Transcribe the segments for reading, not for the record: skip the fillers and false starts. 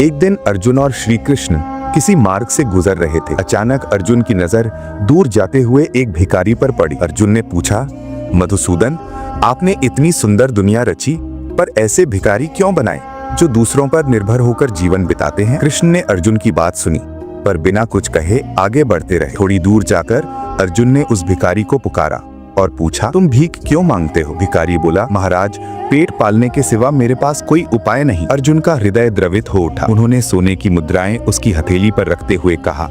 एक दिन अर्जुन और श्री कृष्ण किसी मार्ग से गुजर रहे थे। अचानक अर्जुन की नजर दूर जाते हुए एक भिखारी पर पड़ी। अर्जुन ने पूछा, मधुसूदन, आपने इतनी सुंदर दुनिया रची, पर ऐसे भिखारी क्यों बनाए जो दूसरों पर निर्भर होकर जीवन बिताते हैं? कृष्ण ने अर्जुन की बात सुनी, पर बिना कुछ कहे आगे बढ़ते रहे। थोड़ी दूर जाकर अर्जुन ने उस भिखारी को पुकारा और पूछा, तुम भीख क्यों मांगते हो? भिखारी बोला, महाराज, पेट पालने के सिवा मेरे पास कोई उपाय नहीं। अर्जुन का हृदय द्रवित हो उठा। उन्होंने सोने की मुद्राएं उसकी हथेली पर रखते हुए कहा,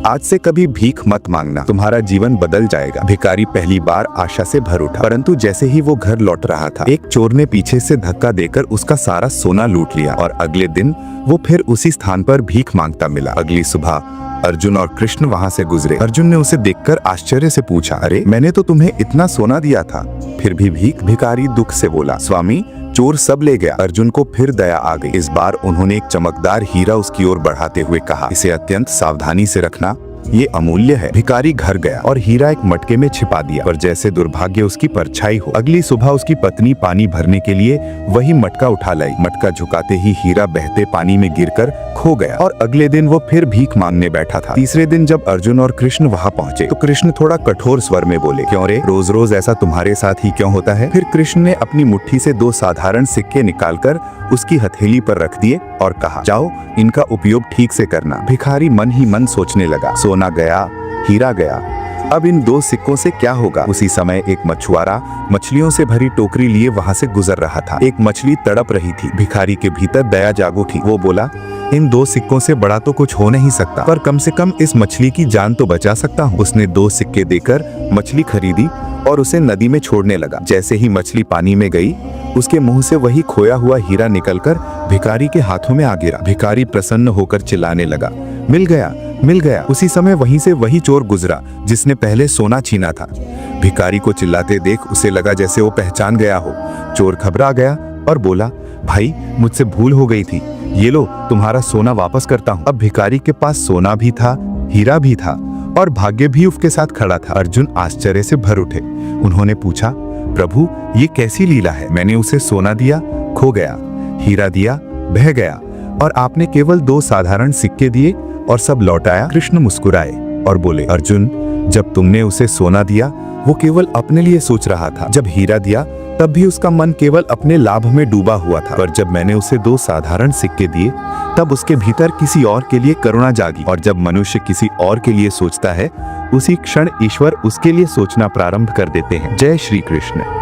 आज से कभी भीख मत मांगना, तुम्हारा जीवन बदल जाएगा। भिखारी पहली बार आशा से भर उठा, परंतु जैसे ही वो घर लौट रहा था, एक चोर ने पीछे से धक्का देकर उसका सारा सोना लूट लिया और अगले दिन वो फिर उसी स्थान पर भीख मांगता मिला। अगली सुबह अर्जुन और कृष्ण वहां से गुजरे। अर्जुन ने उसे देखकर आश्चर्य से पूछा, अरे, मैंने तो तुम्हें इतना सोना दिया था, फिर भी भीख? भिखारी दुख से बोला, स्वामी, चोर सब ले गया। अर्जुन को फिर दया आ गई। इस बार उन्होंने एक चमकदार हीरा उसकी ओर बढ़ाते हुए कहा, इसे अत्यंत सावधानी से रखना, ये अमूल्य है। भिखारी घर गया और हीरा एक मटके में छिपा दिया, पर जैसे दुर्भाग्य उसकी परछाई हो। अगली सुबह उसकी पत्नी पानी भरने के लिए वही मटका उठा लाई। मटका झुकाते ही हीरा बहते पानी में गिरकर खो गया और अगले दिन वो फिर भीख मांगने बैठा था। तीसरे दिन जब अर्जुन और कृष्ण वहाँ पहुँचे तो कृष्ण थोड़ा कठोर स्वर में बोले, क्यों रे, रोज रोज ऐसा तुम्हारे साथ ही क्यों होता है? फिर कृष्ण ने अपनी मुट्ठी से 2 साधारण सिक्के निकालकर उसकी हथेली पर रख दिए और कहा, जाओ, इनका उपयोग ठीक से करना। भिखारी मन ही मन सोचने लगा, सोना गया, हीरा गया, अब इन 2 सिक्कों से क्या होगा? उसी समय एक मछुआरा मछलियों से भरी टोकरी लिए वहां से गुजर रहा था। एक मछली तड़प रही थी। भिखारी के भीतर दया जाग उठी। वो बोला, इन 2 सिक्कों से बड़ा तो कुछ हो नहीं सकता, पर कम से कम इस मछली की जान तो बचा सकता हूँ। उसने 2 सिक्के देकर मछली खरीदी और उसे नदी में छोड़ने लगा। जैसे ही मछली पानी में गई, उसके मुंह से वही खोया हुआ हीरा निकलकर भिखारी के हाथों में आ गिरा। भिखारी प्रसन्न होकर चिल्लाने लगा, मिल गया, मिल गया। उसी समय वहीं से वही चोर गुजरा जिसने पहले सोना छीना था। भिखारी को चिल्लाते देख उसे लगा जैसे वो पहचान गया हो। चोर घबरा गया और बोला, भाई, मुझसे भूल हो गई थी, ये लो, तुम्हारा सोना वापस करता हूँ। अब भिखारी के पास सोना भी था, हीरा भी था और भाग्य भी उसके साथ खड़ा था। अर्जुन आश्चर्य से भर उठे। उन्होंने पूछा, प्रभु, ये कैसी लीला है? मैंने उसे सोना दिया, खो गया, हीरा दिया, बह गया, और आपने केवल 2 साधारण सिक्के दिए और सब लौटाया। कृष्ण मुस्कुराए और बोले, अर्जुन, जब तुमने उसे सोना दिया, वो केवल अपने लिए सोच रहा था। जब हीरा दिया, तब भी उसका मन केवल अपने लाभ में डूबा हुआ था। पर जब मैंने उसे 2 साधारण सिक्के दिए, तब उसके भीतर किसी और के लिए करुणा जागी। और जब मनुष्य किसी और के लिए सोचता है, उसी क्षण ईश्वर उसके लिए सोचना प्रारंभ कर देते हैं। जय श्री कृष्ण।